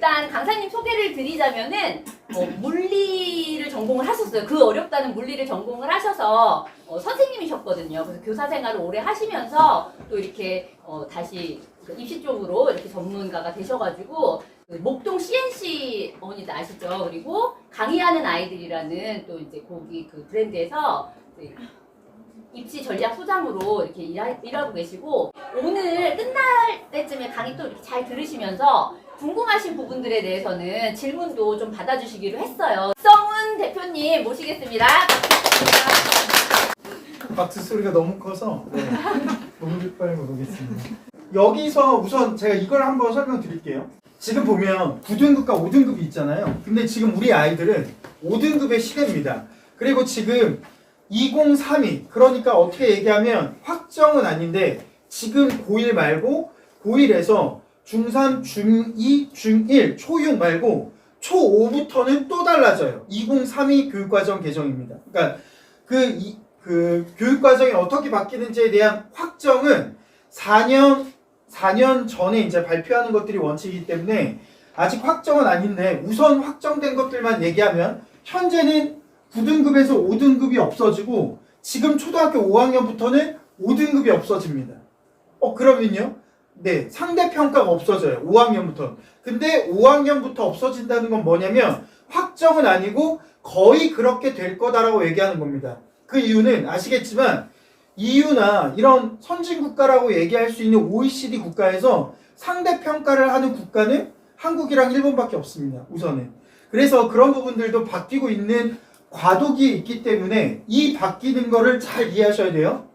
일단 강사님 소개를 드리자면은 물리를 전공을 하셨어요. 그 어렵다는 물리를 전공을 하셔서 선생님이셨거든요. 그래서 교사 생활을 오래 하시면서 또 이렇게 다시 그 입시 쪽으로 이렇게 전문가가 되셔가지고 그 목동 CNC 어머니들 아시죠? 그리고 강의하는 아이들이라는 또 이제 거기 그 브랜드에서 입시 전략 소장으로 이렇게 일하고 계시고 오늘 끝날 때쯤에 강의 또 이렇게 잘 들으시면서 궁금하신 부분들에 대해서는 질문도 좀 받아주시기로 했어요. 성은 대표님 모시겠습니다. 박수 소리가 너무 커서 너무 빨리 모르겠습니다. 여기서 우선 제가 이걸 한번 설명드릴게요. 지금 보면 9등급과 5등급이 있잖아요. 근데 지금 우리 아이들은 5등급의 시대입니다. 그리고 지금 2032 그러니까 어떻게 얘기하면 확정은 아닌데 지금 고1 말고 고1에서 중3, 중2, 중1, 초6 말고 초5부터는 또 달라져요. 2032 교육과정 개정입니다. 그러니까 그 교육과정이 어떻게 바뀌는지에 대한 확정은 4년 전에 이제 발표하는 것들이 원칙이기 때문에 아직 확정은 아닌데 우선 확정된 것들만 얘기하면 현재는 9등급에서 5등급이 없어지고 지금 초등학교 5학년부터는 5등급이 없어집니다. 그러면요? 네, 상대평가가 없어져요. 5학년부터. 근데 5학년부터 없어진다는 건 뭐냐면 확정은 아니고 거의 그렇게 될 거다라고 얘기하는 겁니다. 그 이유는 아시겠지만 EU나 이런 선진국가라고 얘기할 수 있는 OECD 국가에서 상대평가를 하는 국가는 한국이랑 일본밖에 없습니다. 우선은. 그래서 그런 부분들도 바뀌고 있는 과도기에 있기 때문에 이 바뀌는 거를 잘 이해하셔야 돼요.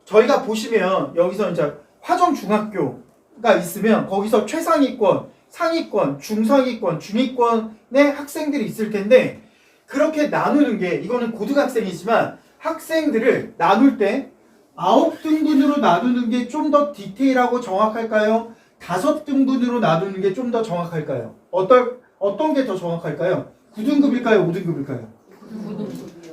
저희가 보시면 여기서 이제 화정중학교가 있으면 거기서 최상위권, 상위권, 중상위권, 중위권의 학생들이 있을 텐데 그렇게 나누는 게 이거는 고등학생이지만 학생들을 나눌 때 9등분으로 나누는 게 좀 더 디테일하고 정확할까요? 5등분으로 나누는 게 좀 더 정확할까요? 어떤 게 더 정확할까요? 9등급일까요? 5등급일까요?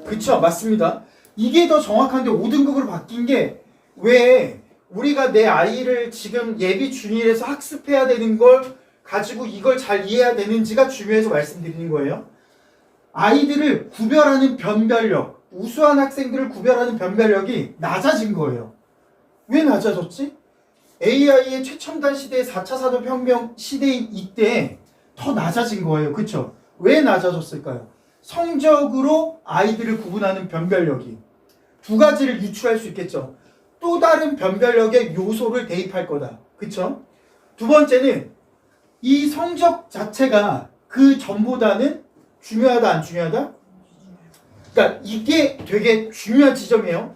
그쵸, 맞습니다. 이게 더 정확한데 5등급으로 바뀐 게 왜 우리가 내 아이를 지금 예비 중1에서 학습해야 되는 걸 가지고 이걸 잘 이해해야 되는지가 중요해서 말씀드리는 거예요. 아이들을 구별하는 변별력, 우수한 학생들을 구별하는 변별력이 낮아진 거예요. 왜 낮아졌지? AI의 최첨단 시대의 4차 산업혁명 시대인 이때 더 낮아진 거예요. 그쵸? 왜 낮아졌을까요? 성적으로 아이들을 구분하는 변별력이 두 가지를 유추할 수 있겠죠. 또 다른 변별력의 요소를 대입할 거다. 그쵸? 두 번째는 이 성적 자체가 그 전보다는 중요하다, 안 중요하다? 그러니까 이게 되게 중요한 지점이에요.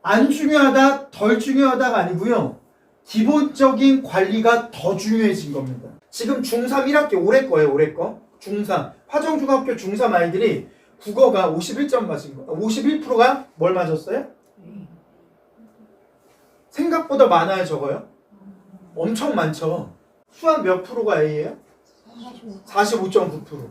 안 중요하다, 덜 중요하다가 아니고요. 기본적인 관리가 더 중요해진 겁니다. 지금 중3 1학기 올해 거예요, 올해 거. 중3. 화정중학교 중3 아이들이 국어가 51점 맞은 거. 51%가 뭘 맞았어요? 생각보다 많아요, 적어요? 엄청 많죠. 수학 몇 프로가 A예요? 45.9%.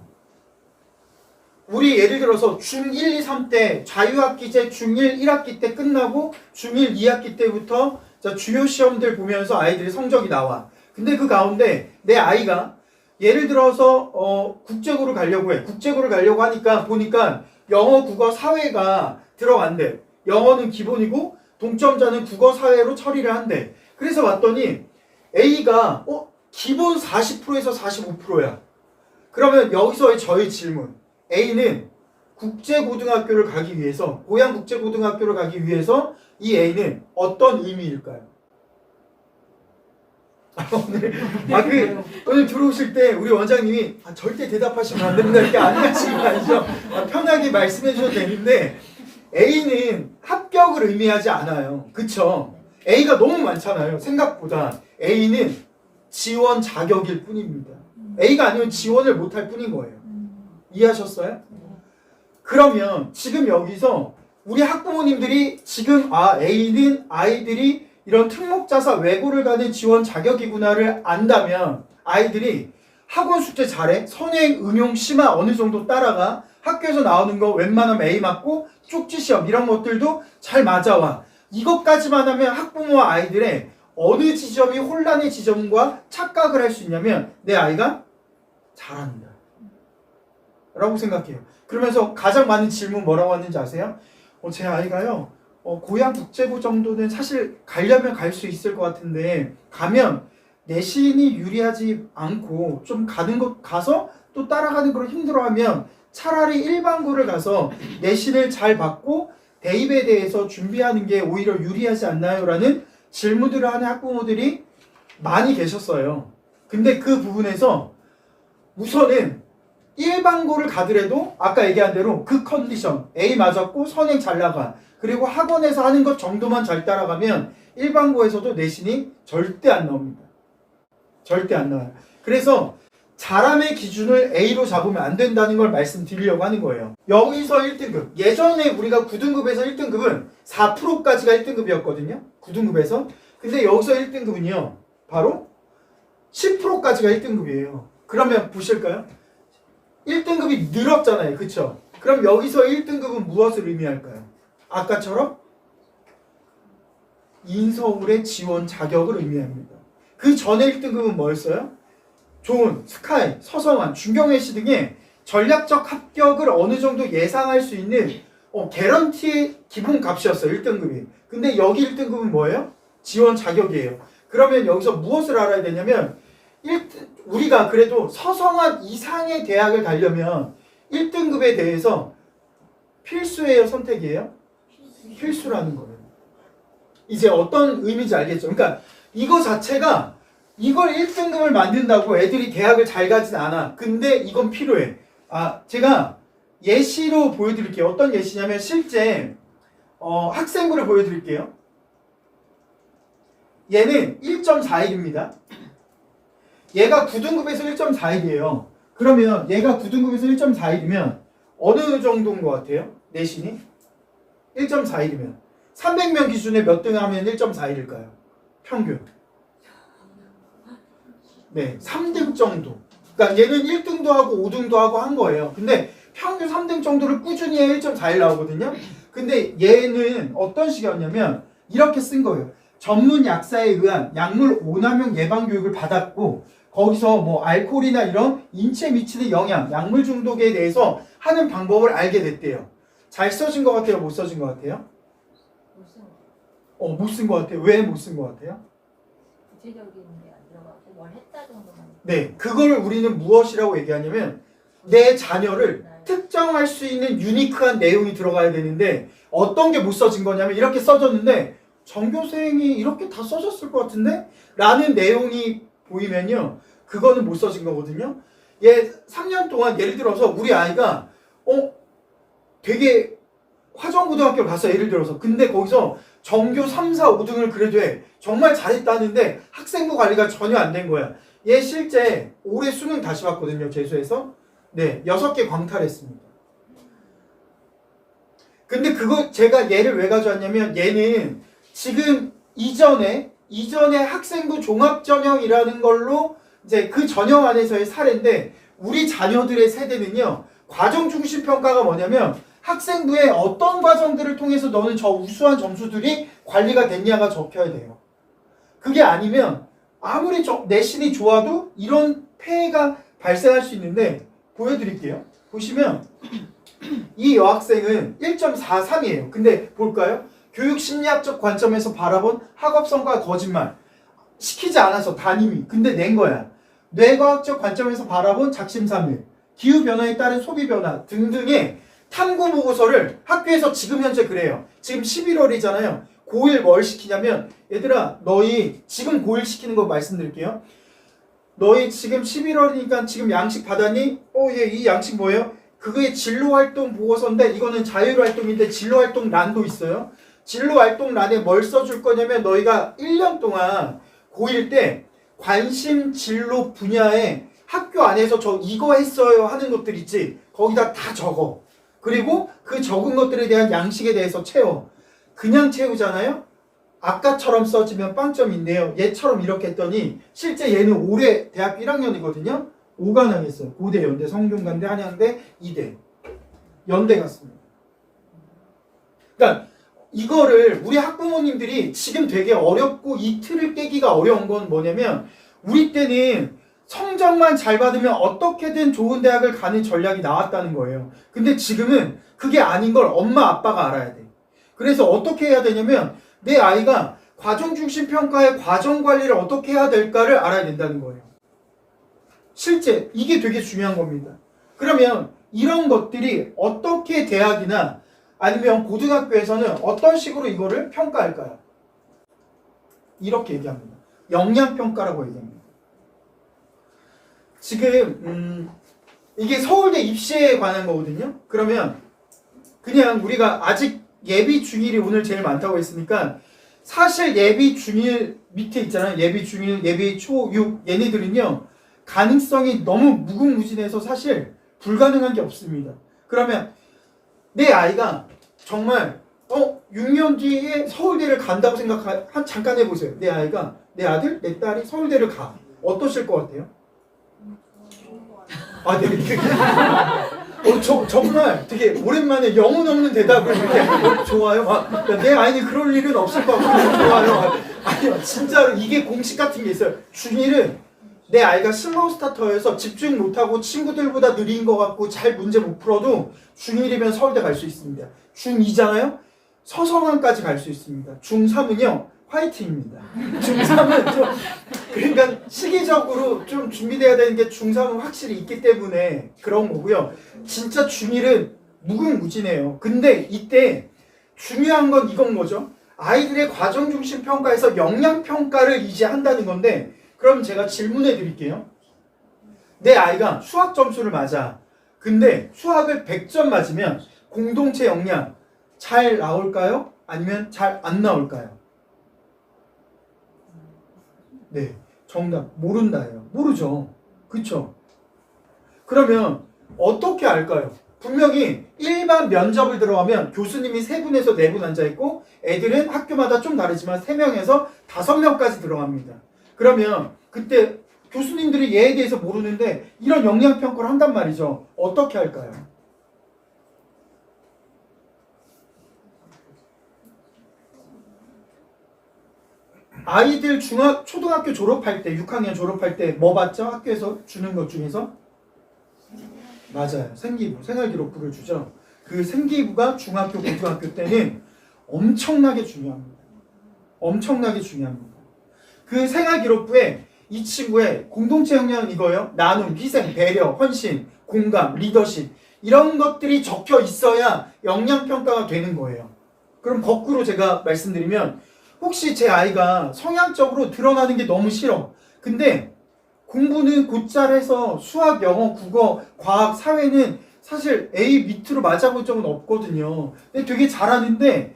우리 예를 들어서 중1, 2, 3 때 자유학기제 중1, 1학기 때 끝나고 중1, 2학기 때부터 주요 시험들 보면서 아이들의 성적이 나와. 근데 그 가운데 내 아이가 예를 들어서 국제고를 가려고 해. 국제고를 가려고 하니까 보니까 영어, 국어, 사회가 들어간대. 영어는 기본이고 동점자는 국어, 사회로 처리를 한대. 그래서 봤더니 A가 기본 40%에서 45%야. 그러면 여기서의 저의 질문. A는 국제고등학교를 가기 위해서, 고향 국제고등학교를 가기 위해서 이 A는 어떤 의미일까요? 오늘 들어오실 때 우리 원장님이 절대 대답하시면 안 됩니다. 이렇게 안 하시는 거 아니죠? 편하게 말씀해 주셔도 되는데 A는 합격을 의미하지 않아요. 그쵸? A가 너무 많잖아요. 생각보다. A는 지원 자격일 뿐입니다. A가 아니면 지원을 못할 뿐인 거예요. 이해하셨어요? 그러면 지금 여기서 우리 학부모님들이 지금 A는 아이들이 이런 특목자사 외고를 가는 지원 자격이구나를 안다면 아이들이 학원 숙제 잘해? 선행, 응용, 심화 어느 정도 따라가? 학교에서 나오는 거 웬만하면 A 맞고 쪽지 시험 이런 것들도 잘 맞아와. 이것까지만 하면 학부모와 아이들의 어느 지점이 혼란의 지점과 착각을 할 수 있냐면 내 아이가 잘합니다. 라고 생각해요. 그러면서 가장 많은 질문 뭐라고 하는지 아세요? 제 아이가요, 고향 국제고 정도는 사실 가려면 갈 수 있을 것 같은데, 가면 내신이 유리하지 않고 좀 가서 또 따라가는 걸 힘들어하면 차라리 일반고를 가서 내신을 잘 받고 대입에 대해서 준비하는 게 오히려 유리하지 않나요? 라는 질문들을 하는 학부모들이 많이 계셨어요. 근데 그 부분에서 우선은 일반고를 가더라도 아까 얘기한 대로 그 컨디션 A 맞았고 선행 잘 나가, 그리고 학원에서 하는 것 정도만 잘 따라가면 일반고에서도 내신이 절대 안 나옵니다. 절대 안 나와요. 그래서 잘함의 기준을 A로 잡으면 안 된다는 걸 말씀드리려고 하는 거예요. 여기서 1등급, 예전에 우리가 9등급에서 1등급은 4%까지가 1등급이었거든요. 9등급에서. 근데 여기서 1등급은요, 바로 10%까지가 1등급이에요. 그러면 보실까요? 1등급이 늘었잖아요. 그쵸? 그럼 여기서 1등급은 무엇을 의미할까요? 아까처럼 인서울의 지원 자격을 의미합니다. 그 전에 1등급은 뭐였어요? 좋은, 스카이, 서성한, 중경외시 등의 전략적 합격을 어느 정도 예상할 수 있는 개런티의 기본값이었어요. 1등급이. 근데 여기 1등급은 뭐예요? 지원 자격이에요. 그러면 여기서 무엇을 알아야 되냐면 우리가 그래도 서성한 이상의 대학을 가려면 1등급에 대해서 필수예요? 선택이에요? 필수라는 거예요. 이제 어떤 의미인지 알겠죠? 그러니까 이거 자체가 이걸 1등급을 만든다고 애들이 대학을 잘 가진 않아. 근데 이건 필요해. 제가 예시로 보여드릴게요. 어떤 예시냐면 실제 학생부를 보여드릴게요. 얘는 1.41입니다. 얘가 9등급에서 1.41이에요. 그러면 얘가 9등급에서 1.41이면 어느 정도인 것 같아요? 내신이? 1.41이면 300명 기준에 몇 등 하면 1.41일까요? 평균. 네, 3등 정도. 그러니까 얘는 1등도 하고 5등도 하고 한 거예요. 근데 평균 3등 정도를 꾸준히 해 1.41 나오거든요. 근데 얘는 어떤 식이었냐면 이렇게 쓴 거예요. 전문 약사에 의한 약물 오남용 예방 교육을 받았고 거기서 뭐 알코올이나 이런 인체에 미치는 영향, 약물 중독에 대해서 하는 방법을 알게 됐대요. 잘 써진 것 같아요? 못 써진 것 같아요? 못 쓴 것 같아요. 왜 못 쓴 것 같아요? 구체적인 게 안 들어가고 뭘 했다 정도만. 네, 그걸 우리는 무엇이라고 얘기하냐면 내 자녀를 특정할 수 있는 유니크한 내용이 들어가야 되는데 어떤 게 못 써진 거냐면 이렇게 써졌는데 전교생이 이렇게 다 써졌을 것 같은데? 라는 내용이 보이면요, 그거는 못 써진 거거든요. 얘 3년 동안 예를 들어서 우리 아이가 되게 화정고등학교를 갔어요. 예를 들어서. 근데 거기서 전교 3, 4, 5등을 그래도 해. 정말 잘했다는데 학생부 관리가 전혀 안 된 거야. 얘 실제 올해 수능 다시 봤거든요. 재수해서. 네, 6개 광탈했습니다. 근데 그거 제가 얘를 왜 가져왔냐면 얘는 지금 이전에 학생부 종합전형이라는 걸로 이제 그 전형 안에서의 사례인데 우리 자녀들의 세대는요, 과정 중심 평가가 뭐냐면 학생부에 어떤 과정들을 통해서 너는 저 우수한 점수들이 관리가 됐냐가 적혀야 돼요. 그게 아니면 아무리 내신이 좋아도 이런 폐해가 발생할 수 있는데 보여드릴게요. 보시면 이 여학생은 1.43이에요. 근데 볼까요? 교육 심리학적 관점에서 바라본 학업 성과 거짓말. 시키지 않아서 담임이. 근데 낸 거야. 뇌과학적 관점에서 바라본 작심삼일. 기후변화에 따른 소비변화 등등의 탐구 보고서를 학교에서 지금 현재 그래요. 지금 11월이잖아요. 고1 뭘 시키냐면 얘들아 너희 지금 고1 시키는 거 말씀드릴게요. 너희 지금 11월이니까 지금 양식 받았니? 얘 이 양식 뭐예요? 그게 진로활동 보고서인데 이거는 자율활동인데 진로활동 란도 있어요. 진로활동 란에 뭘 써줄 거냐면 너희가 1년 동안 고1 때 관심 진로 분야에 학교 안에서 저 이거 했어요 하는 것들 있지. 거기다 다 적어. 그리고 그 적은 것들에 대한 양식에 대해서 채워. 그냥 채우잖아요. 아까처럼 써지면 빵점인데요. 얘처럼 이렇게 했더니 실제 얘는 올해 대학교 1학년이거든요. 5관왕 했어요. 고대, 연대, 성균관대, 한양대, 이대. 연대 갔습니다. 그러니까 이거를 우리 학부모님들이 지금 되게 어렵고 이 틀을 깨기가 어려운 건 뭐냐면 우리 때는 성적만 잘 받으면 어떻게든 좋은 대학을 가는 전략이 나왔다는 거예요. 근데 지금은 그게 아닌 걸 엄마 아빠가 알아야 돼. 그래서 어떻게 해야 되냐면 내 아이가 과정 중심 평가의 과정 관리를 어떻게 해야 될까를 알아야 된다는 거예요. 실제 이게 되게 중요한 겁니다. 그러면 이런 것들이 어떻게 대학이나 아니면 고등학교에서는 어떤 식으로 이거를 평가할까요? 이렇게 얘기합니다. 역량평가라고 얘기합니다. 지금 이게 서울대 입시에 관한 거거든요. 그러면 그냥 우리가 아직 예비 중1이 오늘 제일 많다고 했으니까 사실 예비 중1 밑에 있잖아요. 예비 중1, 예비 초6 얘네들은요. 가능성이 너무 무궁무진해서 사실 불가능한 게 없습니다. 그러면 내 아이가 정말 6년 뒤에 서울대를 간다고 잠깐 해보세요. 내 아이가, 내 아들, 내 딸이 서울대를 가. 어떠실 것 같아요? 아, 네. 정말 되게 오랜만에 영혼 없는 대답을 이렇게 좋아요. 내 아이는 그럴 일은 없을 것 같고 좋아요. 아니요, 진짜로 이게 공식 같은 게 있어요. 중1은 내 아이가 슬로우 스타터여서 집중 못하고 친구들보다 느린 것 같고 잘 문제 못 풀어도 중1이면 서울대 갈 수 있습니다. 중2잖아요? 서성한까지 갈 수 있습니다. 중3은요 화이팅입니다. 중3은 좀 그러니까 시기적으로 좀 준비돼야 되는 게 중3은 확실히 있기 때문에 그런 거고요. 진짜 중1은 무궁무진해요. 근데 이때 중요한 건 이건 거죠. 아이들의 과정 중심 평가에서 역량 평가를 이제 한다는 건데 그럼 제가 질문해 드릴게요. 내 아이가 수학 점수를 맞아. 근데 수학을 100점 맞으면 공동체 역량 잘 나올까요? 아니면 잘 안 나올까요? 네, 정답 모른다예요. 모르죠. 그쵸? 그러면 어떻게 알까요? 분명히 일반 면접을 들어가면 교수님이 3분에서 4분 앉아있고 애들은 학교마다 좀 다르지만 3명에서 5명까지 들어갑니다. 그러면 그때 교수님들이 얘에 대해서 모르는데 이런 역량평가를 한단 말이죠. 어떻게 할까요? 아이들 초등학교 졸업할 때 6학년 졸업할 때 뭐 받죠? 학교에서 주는 것 중에서? 맞아요. 생기부, 생활기록부를 주죠. 그 생기부가 중학교, 고등학교 때는 엄청나게 중요합니다. 엄청나게 중요합니다. 그 생활기록부에 이 친구의 공동체 역량은 이거예요. 나눔, 희생, 배려, 헌신, 공감, 리더십 이런 것들이 적혀 있어야 역량평가가 되는 거예요. 그럼 거꾸로 제가 말씀드리면 혹시 제 아이가 성향적으로 드러나는 게 너무 싫어. 근데 공부는 곧잘 해서 수학, 영어, 국어, 과학, 사회는 사실 A 밑으로 맞아볼 적은 없거든요. 근데 되게 잘하는데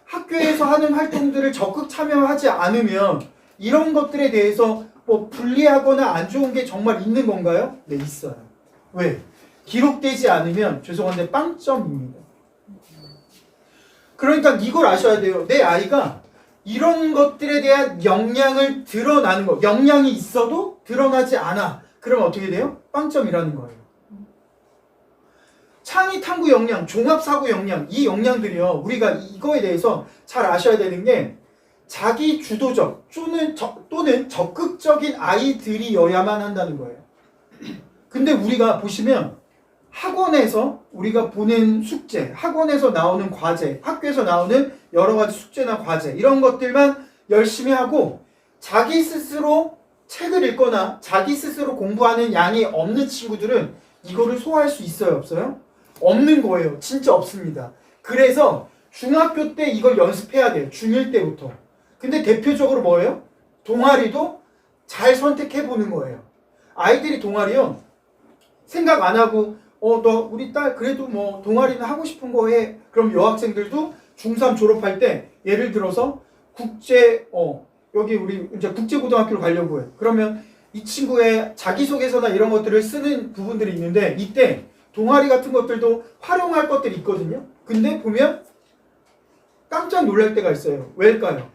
학교에서 하는 활동들을 적극 참여하지 않으면 이런 것들에 대해서 뭐 불리하거나 안 좋은 게 정말 있는 건가요? 네, 있어요. 왜? 기록되지 않으면 죄송한데 빵점입니다. 그러니까 이걸 아셔야 돼요. 내 아이가 이런 것들에 대한 역량을 드러나는 거, 역량이 있어도 드러나지 않아. 그러면 어떻게 돼요? 빵점이라는 거예요. 창의 탐구 역량, 종합사고 역량, 이 역량들이요. 우리가 이거에 대해서 잘 아셔야 되는 게 자기 주도적 또는 적극적인 아이들이어야만 한다는 거예요. 근데 우리가 보시면 학원에서 우리가 보는 숙제, 학원에서 나오는 과제, 학교에서 나오는 여러 가지 숙제나 과제 이런 것들만 열심히 하고 자기 스스로 책을 읽거나 자기 스스로 공부하는 양이 없는 친구들은 이거를 소화할 수 있어요? 없어요? 없는 거예요. 진짜 없습니다. 그래서 중학교 때 이걸 연습해야 돼요. 중1 때부터. 근데 대표적으로 뭐예요? 동아리도 잘 선택해보는 거예요. 아이들이 동아리요. 생각 안 하고 너 우리 딸 그래도 뭐 동아리는 하고 싶은 거 해. 그럼 여학생들도 중3 졸업할 때 예를 들어서 여기 우리 이제 국제고등학교를 가려고 해. 그러면 이 친구의 자기소개서나 이런 것들을 쓰는 부분들이 있는데 이때 동아리 같은 것들도 활용할 것들이 있거든요. 근데 보면 깜짝 놀랄 때가 있어요. 왜일까요?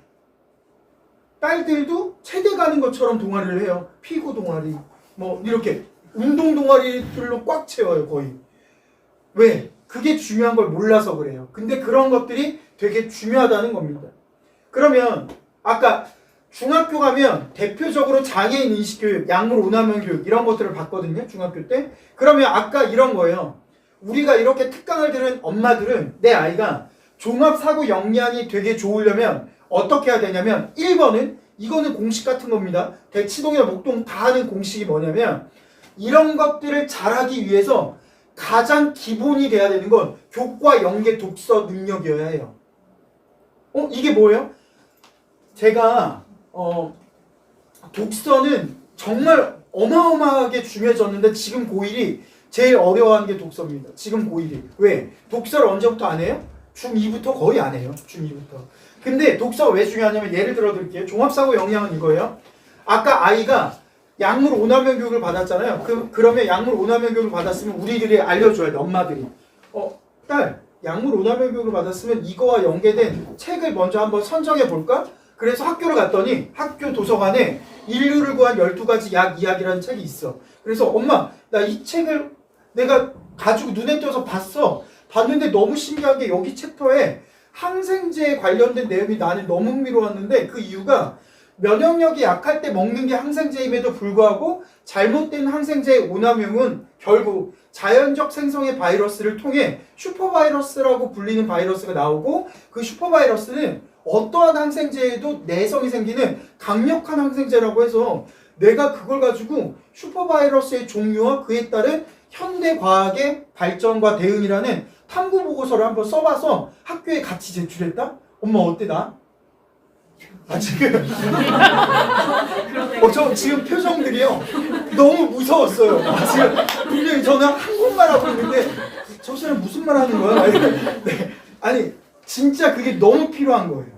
딸들도 체대 가는 것처럼 동아리를 해요. 피구 동아리, 뭐 이렇게 운동 동아리들로 꽉 채워요, 거의. 왜? 그게 중요한 걸 몰라서 그래요. 근데 그런 것들이 되게 중요하다는 겁니다. 그러면 아까 중학교 가면 대표적으로 장애인 인식교육, 약물 오남용 교육 이런 것들을 받거든요. 중학교 때. 그러면 아까 이런 거예요. 우리가 이렇게 특강을 들은 엄마들은 내 아이가 종합사고 역량이 되게 좋으려면 어떻게 해야 되냐면 1번은 이거는 공식 같은 겁니다. 대치동이나 목동 다 하는 공식이 뭐냐면 이런 것들을 잘하기 위해서 가장 기본이 돼야 되는 건 교과 연계 독서 능력이어야 해요. 이게 뭐예요? 제가 독서는 정말 어마어마하게 중요해졌는데 지금 고1이 제일 어려워하는 게 독서입니다. 지금 고1이. 왜? 독서를 언제부터 안 해요? 중2부터 거의 안 해요. 중2부터. 근데 독서가 왜 중요하냐면 예를 들어 드릴게요. 종합사고 역량은 이거예요. 아까 아이가 약물 오남용 교육을 받았잖아요. 그러면 약물 오남용 교육을 받았으면 우리들이 알려줘야 돼. 엄마들이. 딸, 약물 오남용 교육을 받았으면 이거와 연계된 책을 먼저 한번 선정해 볼까? 그래서 학교를 갔더니 학교 도서관에 인류를 구한 12가지 약 이야기라는 책이 있어. 그래서 엄마, 나 이 책을 내가 가지고 눈에 띄어서 봤어. 봤는데 너무 신기한 게 여기 챕터에 항생제에 관련된 내용이 나는 너무 흥미로웠는데 그 이유가 면역력이 약할 때 먹는 게 항생제임에도 불구하고 잘못된 항생제의 오남용은 결국 자연적 생성의 바이러스를 통해 슈퍼바이러스라고 불리는 바이러스가 나오고 그 슈퍼바이러스는 어떠한 항생제에도 내성이 생기는 강력한 항생제라고 해서 내가 그걸 가지고 슈퍼바이러스의 종류와 그에 따른 현대과학의 발전과 대응이라는 탐구보고서를 한번 써봐서 학교에 같이 제출했다? 엄마 어때 나? 지금 저 지금 표정들이요 너무 무서웠어요. 지금 분명히 저는 한국말 하고 있는데 저 사람 무슨 말 하는 거야? 네. 아니 진짜 그게 너무 필요한 거예요.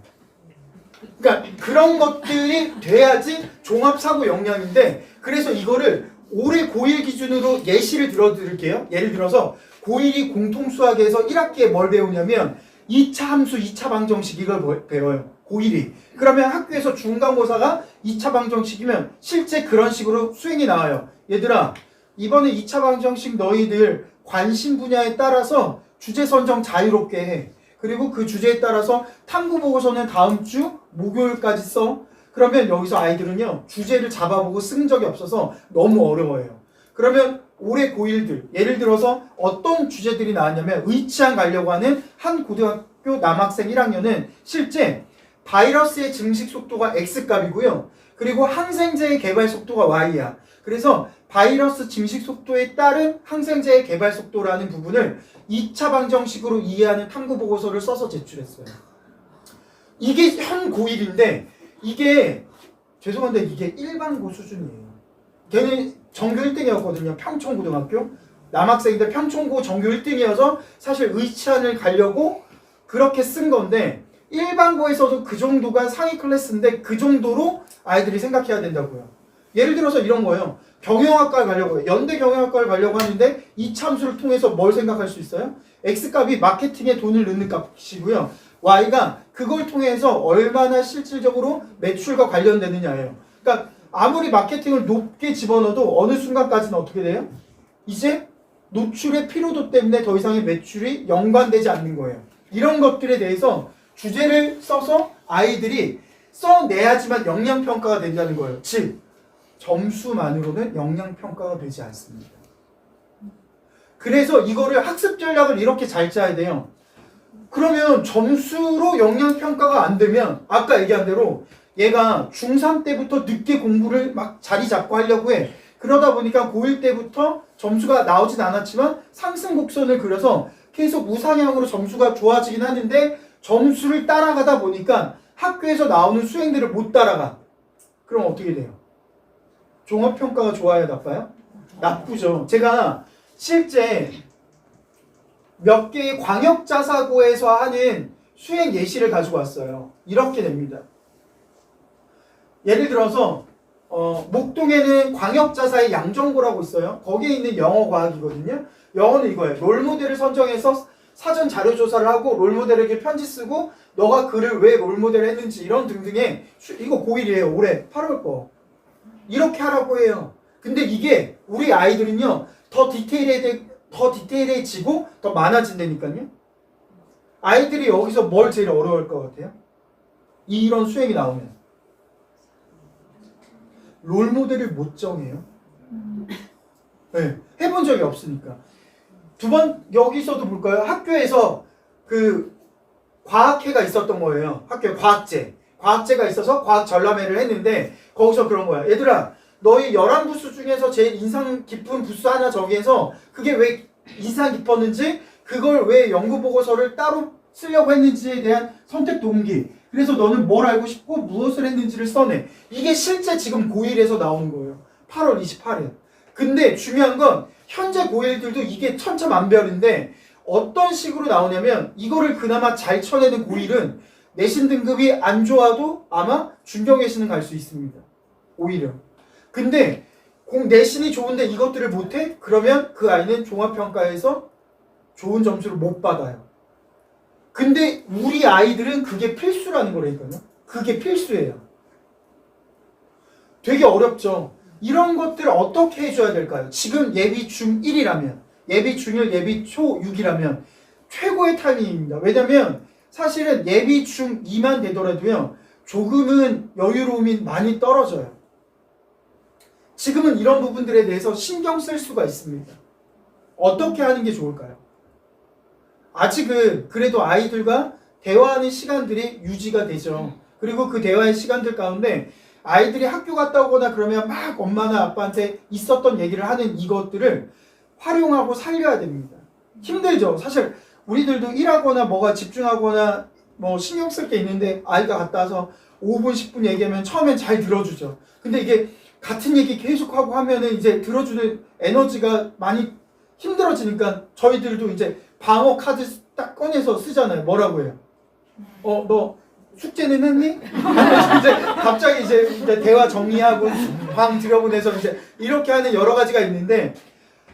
그러니까 그런 것들이 돼야지 종합사고 역량인데 그래서 이거를 올해 고1 기준으로 예시를 들어드릴게요. 예를 들어서 고1이 공통수학에서 1학기에 뭘 배우냐면 2차 함수, 2차 방정식 이걸 배워요. 고1이. 그러면 학교에서 중간고사가 2차 방정식이면 실제 그런 식으로 수행이 나와요. 얘들아 이번에 2차 방정식 너희들 관심 분야에 따라서 주제 선정 자유롭게 해. 그리고 그 주제에 따라서 탐구보고서는 다음 주 목요일까지 써. 그러면 여기서 아이들은요 주제를 잡아보고 쓴 적이 없어서 너무 어려워요. 그러면 올해 고1들 예를 들어서 어떤 주제들이 나왔냐면 의치안 가려고 하는 한 고등학교 남학생 1학년은 실제 바이러스의 증식 속도가 X값이고요. 그리고 항생제의 개발 속도가 Y야. 그래서 바이러스 증식 속도에 따른 항생제의 개발 속도라는 부분을 2차 방정식으로 이해하는 탐구보고서를 써서 제출했어요. 이게 현 고1인데 이게 죄송한데 이게 일반고 수준이에요. 걔는 전교 1등이었거든요. 평촌고등학교. 남학생인데 평촌고 전교 1등이어서 사실 의치안을 가려고 그렇게 쓴 건데 일반고에서도 그 정도가 상위 클래스인데 그 정도로 아이들이 생각해야 된다고요. 예를 들어서 이런 거예요. 경영학과를 가려고 해요. 연대 경영학과를 가려고 하는데 이 참수를 통해서 뭘 생각할 수 있어요? X값이 마케팅에 돈을 넣는 값이고요. Y가 그걸 통해서 얼마나 실질적으로 매출과 관련되느냐예요. 그러니까 아무리 마케팅을 높게 집어넣어도 어느 순간까지는 어떻게 돼요? 이제 노출의 피로도 때문에 더 이상의 매출이 연관되지 않는 거예요. 이런 것들에 대해서 주제를 써서 아이들이 써내야지만 역량평가가 된다는 거예요. 즉 점수만으로는 역량평가가 되지 않습니다. 그래서 이거를 학습 전략을 이렇게 잘 짜야 돼요. 그러면 점수로 역량평가가 안 되면 아까 얘기한 대로 얘가 중3 때부터 늦게 공부를 막 자리 잡고 하려고 해. 그러다 보니까 고1 때부터 점수가 나오진 않았지만 상승 곡선을 그려서 계속 우상향으로 점수가 좋아지긴 하는데 점수를 따라가다 보니까 학교에서 나오는 수행들을 못 따라가. 그럼 어떻게 돼요? 종합평가가 좋아요, 나빠요? 나쁘죠. 제가 실제 몇 개의 광역자사고에서 하는 수행 예시를 가지고 왔어요. 이렇게 됩니다. 예를 들어서 목동에는 광역자사의 양정고라고 있어요. 거기에 있는 영어과학이거든요. 영어는 이거예요. 롤모델을 선정해서 사전 자료조사를 하고 롤모델에게 편지 쓰고 너가 그를 왜 롤모델을 했는지 이런 등등의 이거 고1이에요. 올해 8월 거. 이렇게 하라고 해요. 근데 이게 우리 아이들은요. 더 디테일해지고 더 많아진다니까요. 아이들이 여기서 뭘 제일 어려워할 것 같아요? 이런 수행이 나오면 롤모델을 못 정해요. 네, 해본 적이 없으니까. 두 번 여기서도 볼까요? 학교에서 그 과학회가 있었던 거예요. 학교에 과학제가 있어서 과학 전람회를 했는데 거기서 그런 거야. 얘들아, 너희 11부수 중에서 제일 인상 깊은 부수 하나 정해서 그게 왜 인상 깊었는지, 그걸 왜 연구 보고서를 따로 쓰려고 했는지에 대한 선택 동기, 그래서 너는 뭘 알고 싶고 무엇을 했는지를 써내. 이게 실제 지금 고1에서 나오는 거예요. 8월 28일. 근데 중요한 건 현재 고1들도 이게 천차만별인데 어떤 식으로 나오냐면, 이거를 그나마 잘 쳐내는 고1은 내신 등급이 안 좋아도 아마 중경외신은 갈 수 있습니다. 오히려. 근데 내신이 좋은데 이것들을 못해? 그러면 그 아이는 종합평가에서 좋은 점수를 못 받아요. 근데 우리 아이들은 그게 필수라는 거라니까요. 그게 필수예요. 되게 어렵죠. 이런 것들을 어떻게 해줘야 될까요? 지금 예비 중1이라면, 예비 중1, 예비 초6이라면 최고의 타이밍입니다. 왜냐면 사실은 예비 중2만 되더라도요, 조금은 여유로움이 많이 떨어져요. 지금은 이런 부분들에 대해서 신경 쓸 수가 있습니다. 어떻게 하는 게 좋을까요? 아직은 그래도 아이들과 대화하는 시간들이 유지가 되죠. 그리고 그 대화의 시간들 가운데 아이들이 학교 갔다 오거나 그러면 막 엄마나 아빠한테 있었던 얘기를 하는 이것들을 활용하고 살려야 됩니다. 힘들죠. 사실 우리들도 일하거나 뭐가 집중하거나 뭐 신경 쓸 게 있는데 아이가 갔다 와서 5분, 10분 얘기하면 처음엔 잘 들어주죠. 근데 이게 같은 얘기 계속하고 하면은 이제 들어주는 에너지가 많이 힘들어지니까 저희들도 이제 방어 카드 딱 꺼내서 쓰잖아요. 뭐라고 해요? 너 숙제는 했니? 이제 갑자기 이제 대화 정리하고 방 들여보내서 이제 이렇게 하는 여러 가지가 있는데,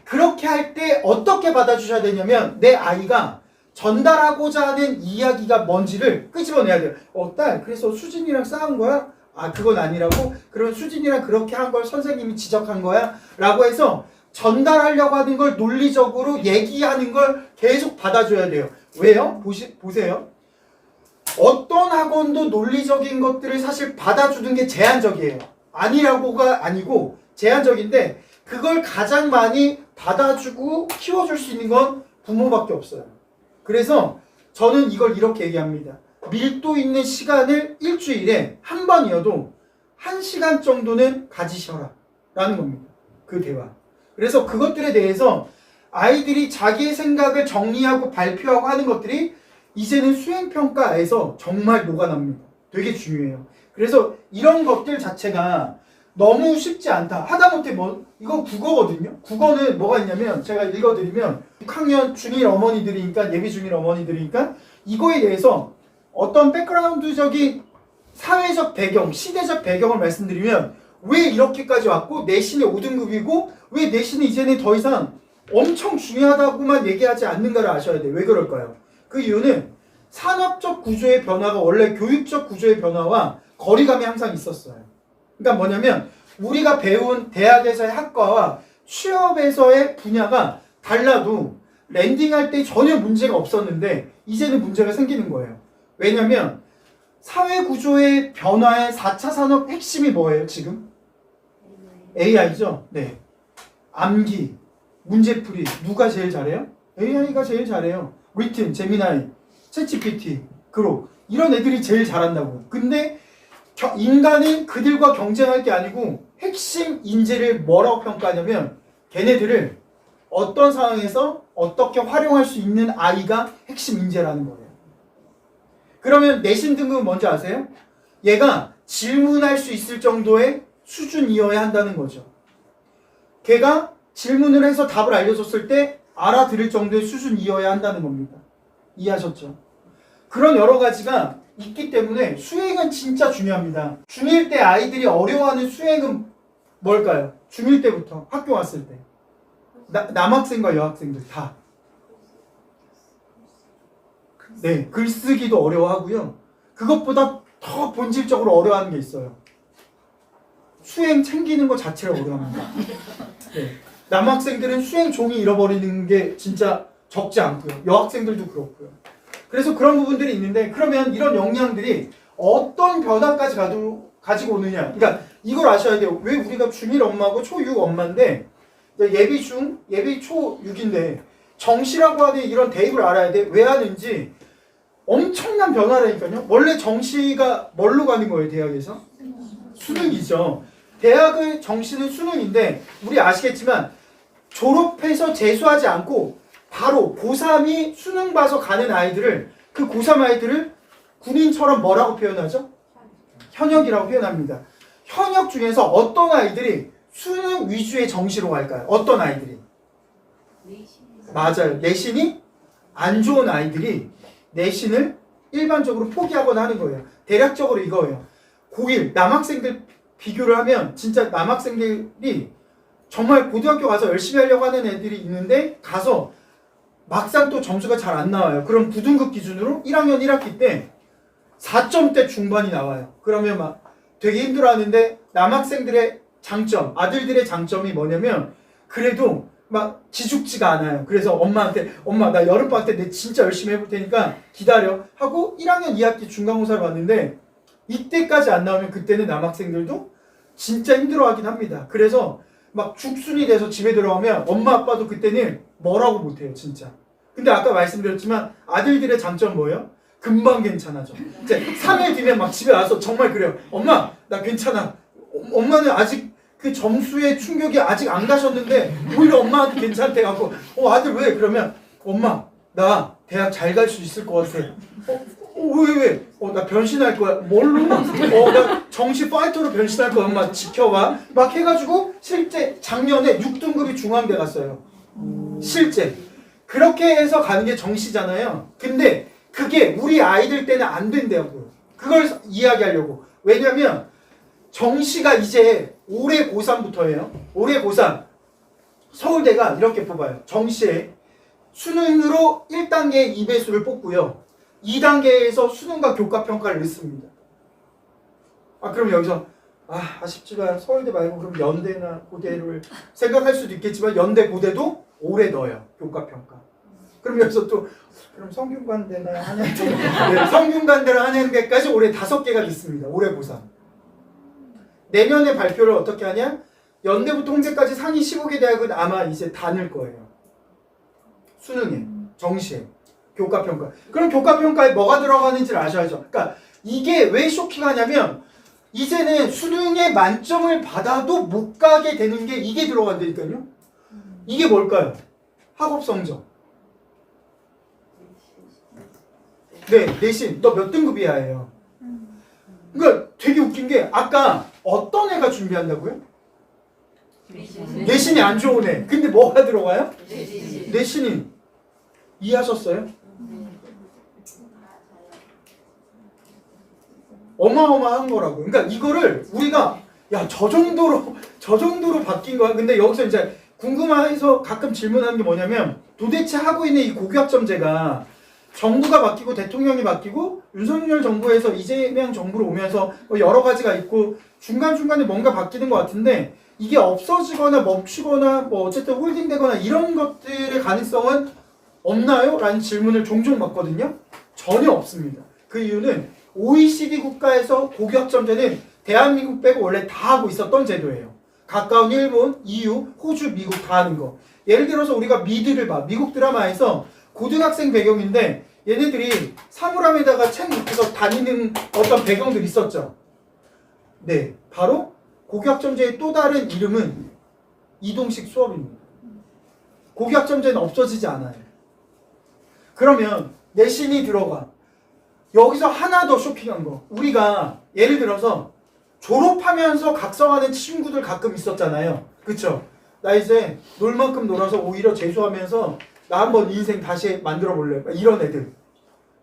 그렇게 할 때 어떻게 받아주셔야 되냐면 내 아이가 전달하고자 하는 이야기가 뭔지를 끄집어내야 돼요. 딸, 그래서 수진이랑 싸운 거야? 아, 그건 아니라고? 그럼 수진이랑 그렇게 한 걸 선생님이 지적한 거야? 라고 해서 전달하려고 하는 걸 논리적으로 얘기하는 걸 계속 받아줘야 돼요. 왜요? 보세요. 어떤 학원도 논리적인 것들을 사실 받아주는 게 제한적이에요. 아니라고가 아니고 제한적인데, 그걸 가장 많이 받아주고 키워줄 수 있는 건 부모밖에 없어요. 그래서 저는 이걸 이렇게 얘기합니다. 밀도 있는 시간을 일주일에 한 번이어도 1시간 정도는 가지셔라 라는 겁니다. 그 대화. 그래서 그것들에 대해서 아이들이 자기의 생각을 정리하고 발표하고 하는 것들이 이제는 수행평가에서 정말 녹아납니다. 되게 중요해요. 그래서 이런 것들 자체가 너무 쉽지 않다. 하다못해 이건 국어거든요. 국어는 뭐가 있냐면, 제가 읽어드리면 6학년 중1 어머니들이니까, 예비 중1 어머니들이니까 이거에 대해서 어떤 백그라운드적인 사회적 배경, 시대적 배경을 말씀드리면, 왜 이렇게까지 왔고 내신이 5등급이고 왜 내신이 이제는 더 이상 엄청 중요하다고만 얘기하지 않는가를 아셔야 돼요. 왜 그럴까요? 그 이유는 산업적 구조의 변화가 원래 교육적 구조의 변화와 거리감이 항상 있었어요. 그러니까 뭐냐면 우리가 배운 대학에서의 학과와 취업에서의 분야가 달라도 랜딩할 때 전혀 문제가 없었는데 이제는 문제가 생기는 거예요. 왜냐면 사회 구조의 변화의 4차 산업 핵심이 뭐예요, 지금? AI죠? 네. 암기, 문제풀이, 누가 제일 잘해요? AI가 제일 잘해요. 리튼, 제미나이, 챗GPT, 그록, 이런 애들이 제일 잘한다고. 근데 인간은 그들과 경쟁할 게 아니고 핵심 인재를 뭐라고 평가하냐면 걔네들을 어떤 상황에서 어떻게 활용할 수 있는 아이가 핵심 인재라는 거예요. 그러면 내신 등급은 뭔지 아세요? 얘가 질문할 수 있을 정도의 수준이어야 한다는 거죠. 걔가 질문을 해서 답을 알려줬을 때 알아들을 정도의 수준이어야 한다는 겁니다. 이해하셨죠? 그런 여러 가지가 있기 때문에 수행은 진짜 중요합니다. 중1 때 아이들이 어려워하는 수행은 뭘까요? 중1 때부터 학교 왔을 때 남학생과 여학생들 다. 네, 글쓰기도 어려워하고요. 그것보다 더 본질적으로 어려워하는 게 있어요. 수행 챙기는 것 자체를 어려워합니다. 네. 남학생들은 수행 종이 잃어버리는 게 진짜 적지 않고요. 여학생들도 그렇고요. 그래서 그런 부분들이 있는데, 그러면 이런 역량들이 어떤 변화까지 가지고 오느냐. 그러니까 이걸 아셔야 돼요. 왜 우리가 중1 엄마고 초6 엄마인데 예비 중, 예비 초6인데 정시라고 하는 이런 대입을 알아야 돼. 왜 하는지 엄청난 변화라니까요. 원래 정시가 뭘로 가는 거예요, 대학에서? 수능이죠. 대학의 정시는 수능인데 우리 아시겠지만 졸업해서 재수하지 않고 바로 고3이 수능 봐서 가는 아이들을 그 고3 아이들을 군인처럼 뭐라고 표현하죠? 현역이라고 표현합니다. 현역 중에서 어떤 아이들이 수능 위주의 정시로 갈까요? 어떤 아이들이? 맞아요. 내신이 안 좋은 아이들이 내신을 일반적으로 포기하거나 하는 거예요. 대략적으로 이거예요. 고1 남학생들 비교를 하면 진짜 남학생들이 정말 고등학교 가서 열심히 하려고 하는 애들이 있는데 가서 막상 또 점수가 잘 안 나와요. 그럼 부등급 기준으로 1학년 1학기 때 4점대 중반이 나와요. 그러면 막 되게 힘들어하는데 남학생들의 장점, 아들들의 장점이 뭐냐면 그래도 막 기죽지가 않아요. 그래서 엄마한테 엄마 나 여름방학 때 내 진짜 열심히 해볼 테니까 기다려 하고 1학년 2학기 중간고사를 봤는데 이때까지 안 나오면 그때는 남학생들도 진짜 힘들어하긴 합니다. 그래서 막 죽순이 돼서 집에 들어가면 엄마 아빠도 그때는 뭐라고 못해요 진짜. 근데 아까 말씀드렸지만 아들들의 장점 뭐예요? 금방 괜찮아져. 이제 3일 뒤면 막 집에 와서 정말 그래요. 엄마 나 괜찮아. 엄마는 아직 그 점수의 충격이 아직 안 가셨는데 오히려 엄마한테 괜찮대 갖고 아들 왜? 그러면 엄마 나 대학 잘 갈 수 있을 것 같아. 왜? 나 변신할 거야. 뭘로? 나 정시 파이터로 변신할 거야. 엄마 지켜봐. 막 해가지고 실제 작년에 6등급이 중앙대 갔어요. 실제. 그렇게 해서 가는 게 정시잖아요. 근데 그게 우리 아이들 때는 안 된다고요. 그걸 이야기하려고. 왜냐면 정시가 이제 올해 고3부터예요. 올해 고3. 서울대가 이렇게 뽑아요. 정시에 수능으로 1단계 2배수를 뽑고요. 2단계에서 수능과 교과평가를 넣습니다. 그럼 여기서 아쉽지만 서울대 말고 그럼 연대나 고대를 생각할 수도 있겠지만 연대 고대도 올해 넣어요. 교과평가. 그럼 여기서 또 그럼 성균관대나 한양대 네, 성균관대나 한양대까지 올해 5개가 있습니다. 올해 고3. 내년에 발표를 어떻게 하냐? 연대부터 홍대까지 상위 15개 대학은 아마 이제 다 넣을 거예요. 수능에, 정시에, 교과평가. 그럼 교과평가에 뭐가 들어가는지를 아셔야죠. 그러니까 이게 왜 쇼킹하냐면 이제는 수능에 만점을 받아도 못 가게 되는 게 이게 들어간다니까요. 이게 뭘까요? 학업 성적. 네, 내신. 너 몇 등급이야예요. 그러니까 되게 웃긴 게 아까 어떤 애가 준비한다고요? 내신이 안 좋은 애. 근데 뭐가 들어가요? 내신이. 이해하셨어요? 어마어마한 거라고. 그러니까 이거를 우리가 저 정도로 바뀐 거야. 근데 여기서 이제 궁금해서 가끔 질문하는 게 뭐냐면 도대체 하고 있는 이 고교학점제가 정부가 바뀌고 대통령이 바뀌고 윤석열 정부에서 이재명 정부로 오면서 여러 가지가 있고 중간중간에 뭔가 바뀌는 것 같은데 이게 없어지거나 멈추거나 어쨌든 홀딩되거나 이런 것들의 가능성은 없나요? 라는 질문을 종종 받거든요. 전혀 없습니다. 그 이유는 OECD 국가에서 고교학점제는 대한민국 빼고 원래 다 하고 있었던 제도예요. 가까운 일본, EU, 호주, 미국 다 하는 거. 예를 들어서 우리가 미드를 봐. 미국 드라마에서 고등학생 배경인데 얘네들이 사물함에다가 책 놓고서 다니는 어떤 배경들이 있었죠. 네, 바로 고교학점제의 또 다른 이름은 이동식 수업입니다. 고교학점제는 없어지지 않아요. 그러면 내신이 들어가. 여기서 하나 더 쇼킹한 거. 우리가 예를 들어서 졸업하면서 각성하는 친구들 가끔 있었잖아요. 그쵸? 나 이제 놀 만큼 놀아서 오히려 재수하면서 나 한번 인생 다시 만들어 볼래. 이런 애들.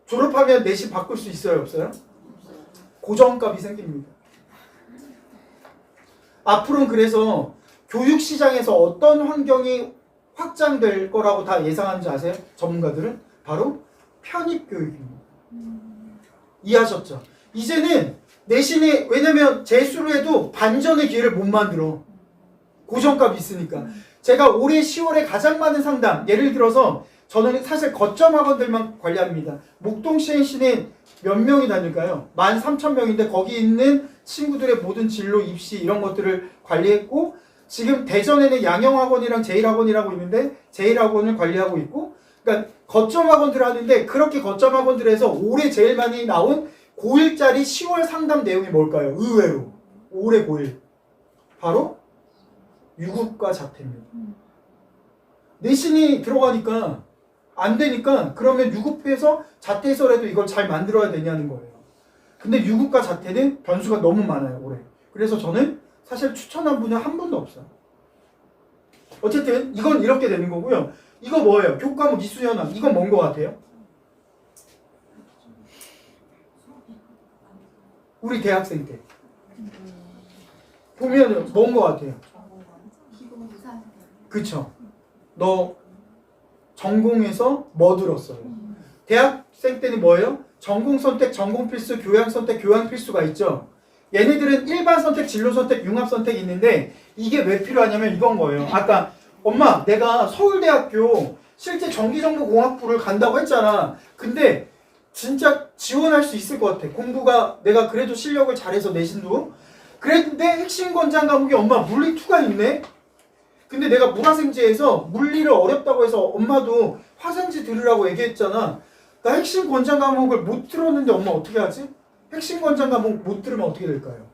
졸업하면 내신 바꿀 수 있어요? 없어요? 고정값이 생깁니다. 앞으로는 그래서 교육시장에서 어떤 환경이 확장될 거라고 다 예상하는지 아세요? 전문가들은? 바로 편입교육입니다. 이해하셨죠? 이제는 내신이 왜냐면 재수를 해도 반전의 기회를 못 만들어. 고정값이 있으니까. 제가 올해 10월에 가장 많은 상담, 예를 들어서 저는 사실 거점 학원들만 관리합니다. 목동 CNC는 몇 명이 다닐까요? 13,000명인데 거기 있는 친구들의 모든 진로, 입시 이런 것들을 관리했고 지금 대전에는 양영학원이랑 제일학원이라고 있는데 제일학원을 관리하고 있고 그러니까 거점 학원들을 하는데 그렇게 거점 학원들에서 올해 제일 많이 나온 고1짜리 10월 상담 내용이 뭘까요? 의외로 올해 고1 바로 유급과 자퇴입니다. 내신이 들어가니까 안 되니까 그러면 유급해서 자퇴해서라도 이걸 잘 만들어야 되냐는 거예요. 근데 유급과 자퇴는 변수가 너무 많아요 올해. 그래서 저는 사실 추천한 분은 한 분도 없어요. 어쨌든 이건 이렇게 되는 거고요. 이거 뭐예요? 교과목 이수연학. 이건 뭔 거 같아요? 우리 대학생 때 보면은 뭔 거 같아요? 그쵸? 너 전공에서 뭐 들었어요? 대학생 때는 뭐예요? 전공 선택, 전공 필수, 교양 선택, 교양 필수가 있죠. 얘네들은 일반 선택, 진로 선택, 융합 선택이 있는데 이게 왜 필요하냐면 이건 거예요. 아까 엄마 내가 서울대학교 실제 전기정보공학부를 간다고 했잖아. 근데 진짜 지원할 수 있을 것 같아. 공부가 내가 그래도 실력을 잘해서 내신도. 그랬는데 핵심 권장 과목이 엄마 물리 2가 있네? 근데 내가 문화생지에서 물리를 어렵다고 해서 엄마도 화생지 들으라고 얘기했잖아. 나 핵심 권장 과목을 못 들었는데 엄마 어떻게 하지? 핵심 권장 과목 못 들으면 어떻게 될까요?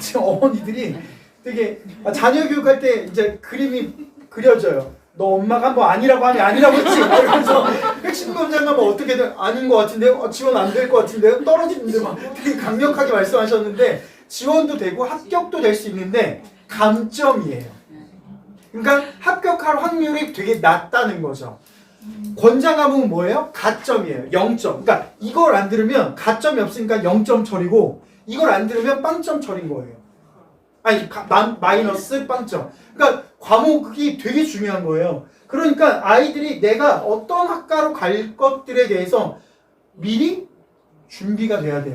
지금 어머니들이 되게 자녀 교육할 때 이제 그림이 그려져요. 너 엄마가 뭐 아니라고 하면 아니라고 했지. 이러면서 핵심 권장 과목 어떻게든 아닌 것 같은데요? 지원 안 될 것 같은데요? 떨어지는데 막 되게 강력하게 말씀하셨는데 지원도 되고 합격도 될 수 있는데 감점이에요. 그러니까 합격할 확률이 되게 낮다는 거죠. 권장 과목은 뭐예요? 가점이에요. 0점. 그러니까 이걸 안 들으면 가점이 없으니까 0점 처리고 이걸 안 들으면 빵점 처리인 거예요. 아니 마이너스 빵점. 그러니까 과목이 되게 중요한 거예요. 그러니까 아이들이 내가 어떤 학과로 갈 것들에 대해서 미리 준비가 돼야 돼요.